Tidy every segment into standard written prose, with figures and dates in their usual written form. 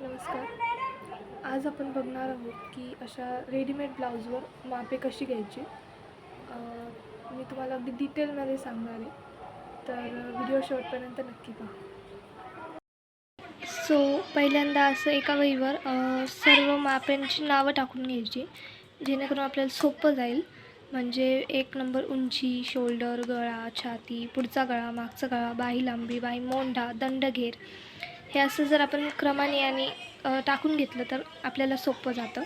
नमस्कार. आज आपण बघणार आहोत की अशा रेडीमेड ब्लाऊजवर मापे कशी घ्यायची. मी तुम्हाला अगदी डिटेलमध्ये सांगणार आहे, तर व्हिडिओ शेवटपर्यंत नक्की पहा. पहिल्यांदा असं एका वहीवर सर्व माप्यांची नावं टाकून घ्यायची, जेणेकरून आपल्याला सोपं जाईल. म्हणजे 1 नंबर उंची, शोल्डर, गळा, छाती, पुढचा गळा, मागचा गळा, बाही लांबी, बाही मोंढा, दंडघेर, हे असं जर आपण क्रमाने आणि टाकून घेतलं तर आपल्याला सोपं जातं.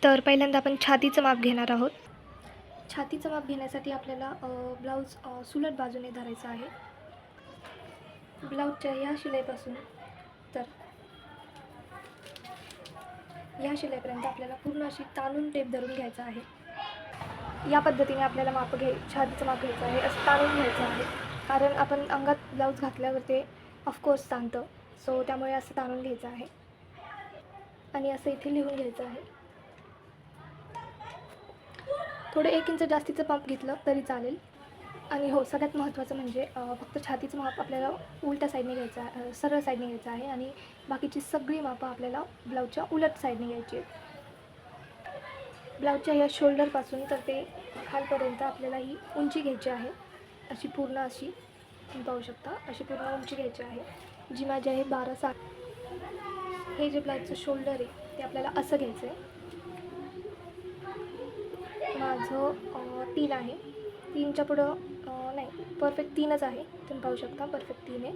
तर पहिल्यांदा आपण छातीचं माप घेणार आहोत. छातीचं माप घेण्यासाठी आपल्याला ब्लाऊज सुलट बाजूने धरायचा आहे. ब्लाऊजच्या या शिलाईपासून तर या शिलाईपर्यंत आपल्याला पूर्ण अशी ताणून टेप धरून घ्यायचं आहे. या पद्धतीने आपल्याला छातीचं माप घ्यायचं आहे, असं ताणून घ्यायचं आहे. कारण आपण अंगात ब्लाऊज घातल्यावर ते ऑफकोर्स ताणतं, सो त्यामुळे असं ताणून घ्यायचं आहे आणि असं इथे लिहून घ्यायचं आहे. थोडं 1 इंच जास्तीचं माप घेतलं तरी चालेल. आणि हो, सगळ्यात महत्त्वाचं म्हणजे फक्त छातीचं माप आपल्याला उलट्या साईडने घ्यायचं आहे, सरळ साईडने घ्यायचं आहे आणि बाकीची सगळी मापं आपल्याला ब्लाऊजच्या उलट साईडने घ्यायची आहेत. ब्लाऊजच्या या शोल्डरपासून तर ते खालपर्यंत आपल्याला ही उंची घ्यायची आहे. अशी पूर्ण अशी पाहू शकता, अशी पूर्ण उंची घ्यायची आहे, जी माझी आहे 12.7. हे जे ब्लाऊजचं शोल्डर आहे ते आपल्याला असं घ्यायचं आहे. माझं 3 आहे. 3च्या पुढं नाही, परफेक्ट 3च आहे. तुम्ही पाहू शकता, परफेक्ट 3 आहे.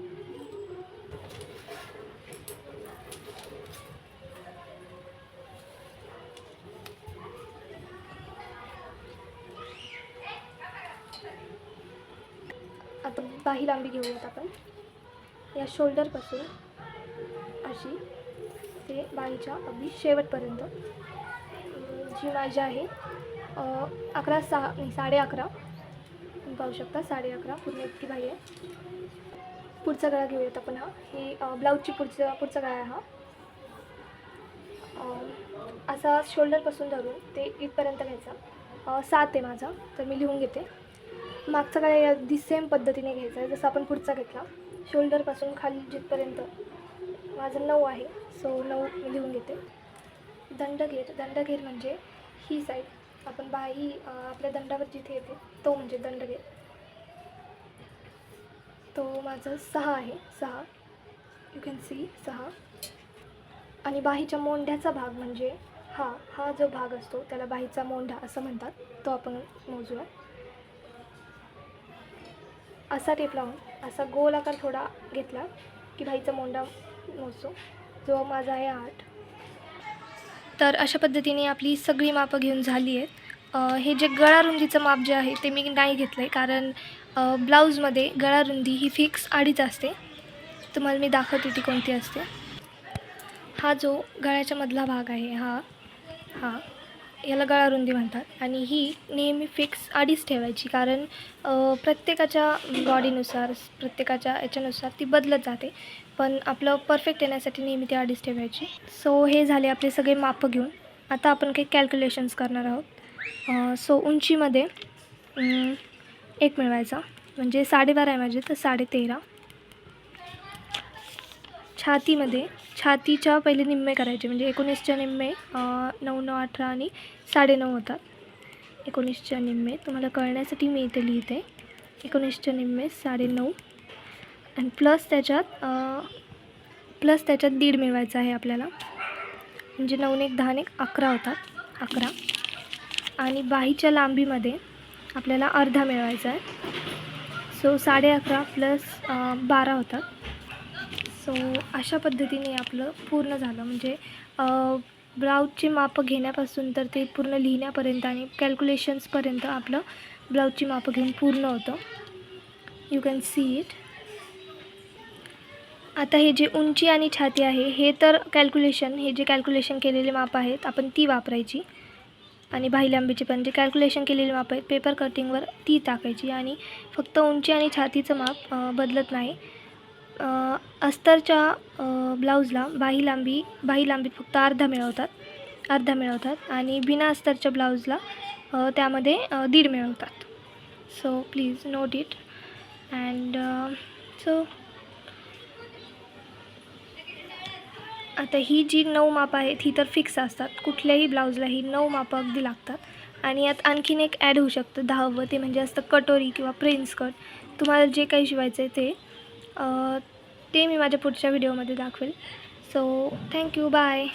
आता बाही लांबी घेऊयात आपण. या शोल्डरपासून अशी ते बाहीच्या अगदी शेवटपर्यंत, जी माझी आहे 11.11. पाहू शकता, 11.5 पूर्ण इतकी बाही आहे. पुढचा गळा घेऊयात आपण. ही ब्लाऊजची पुढचा गळा आहे. असा शोल्डरपासून धरून ते इथपर्यंत घ्यायचा. 7 आहे माझा, तर मी लिहून घेते. मागचा गळा अगदी सेम पद्धतीने घ्यायचा आहे जसं आपण पुढचा घेतला. शोल्डरपासून खाली जिथपर्यंत माझं 9 आहे, सो 9 मी लिहून घेते. दंडघेर म्हणजे ही साईड, आपण बाही आपल्या दंडावर जिथे येते तो म्हणजे दंडघेर. तो माझं 6 आहे, 6. You can see 6. आणि बाहीच्या मोंढ्याचा भाग म्हणजे हा जो भाग असतो त्याला बाहीचा मोंढा असं म्हणतात, तो आपण मोजूया. असा टेप लावून असा गोल आकार थोडा घेतला की बाहीचा मोंढा मोजतो, जो माझा आहे 8. तर अशा पद्धतीने आपली सगळी मापं घेऊन झाली आहेत. हे जे गळा रुंदीचं माप जे आहे ते मी नाही घेतलं आहे, कारण ब्लाऊजमध्ये गळा रुंदी ही फिक्स 2.5 असते. तुम्हाला मी दाखवते ती कोणती असते. हा जो गळ्याच्या मधला भाग आहे हा याला गळा रुंदी म्हणतात आणि ही नेहमी फिक्स 2.5 ठेवायची, कारण प्रत्येकाच्या बॉडीनुसार, प्रत्येकाच्या याच्यानुसार ती बदलत जाते, पण आपलं परफेक्ट येण्यासाठी नेहमी ती 2.5 ठेवायची. सो हे झाले आपले सगळे मापं घेऊन. आता आपण काही कॅल्क्युलेशन्स करणार आहोत. सो उंचीमध्ये 1 मिळवायचा, म्हणजे 12.5 आहे माझे, तर 13.5. छातीमध्ये छातीच्या पहिले निम्मे करायचे, म्हणजे 19च्या निम्मे 9, 9, 18 आणि 9.5 होतात. 19च्या निम्मे तुम्हाला कळण्यासाठी मी इथे लिहिते. 19च्या निम्मे 9.5 आणि प्लस त्याच्यात 1.5 मिळवायचा आहे आपल्याला, म्हणजे 9 1 10 1 11 होतात, 11. आणि बाहीच्या लांबीमध्ये आपल्याला अर्धा मिळवायचा आहे, सो 11.5 प्लस 12 होतात. सो अशा पद्धतीने आपलं पूर्ण झालं, म्हणजे ब्लाऊजची मापं घेण्यापासून तर ते पूर्ण लिहिण्यापर्यंत आणि कॅल्क्युलेशन्सपर्यंत आपलं ब्लाऊजची मापं घेऊन पूर्ण होतं. You can see it. आता हे जे उंची आणि छाती आहे हे तर हे जे कॅल्क्युलेशन केलेले माप आहेत आपण ती वापरायची, आणि बाही लांबीची पण जे कॅल्क्युलेशन केलेली माप आहेत पेपर कटिंगवर ती टाकायची, आणि फक्त उंची आणि छातीचं माप बदलत नाही. अस्तरच्या ब्लाऊजला बाही लांबीत फक्त अर्धा मिळवतात आणि बिना अस्तरच्या ब्लाऊजला त्यामध्ये 1.5 मिळवतात. So please note it. And so आता ही जी 9 मापं आहेत ही तर फिक्स असतात, कुठल्याही ब्लाऊजला ही 9 मापं अगदी लागतात. आणि यात आणखीन एक ॲड होऊ शकतं 10वं, ते म्हणजे असतं कटोरी किंवा प्रिन्स कट. तुम्हाला जे काही शिवायचं आहे ते मी माझ्या पुढच्या व्हिडिओमध्ये दाखवेल. So thank you, bye.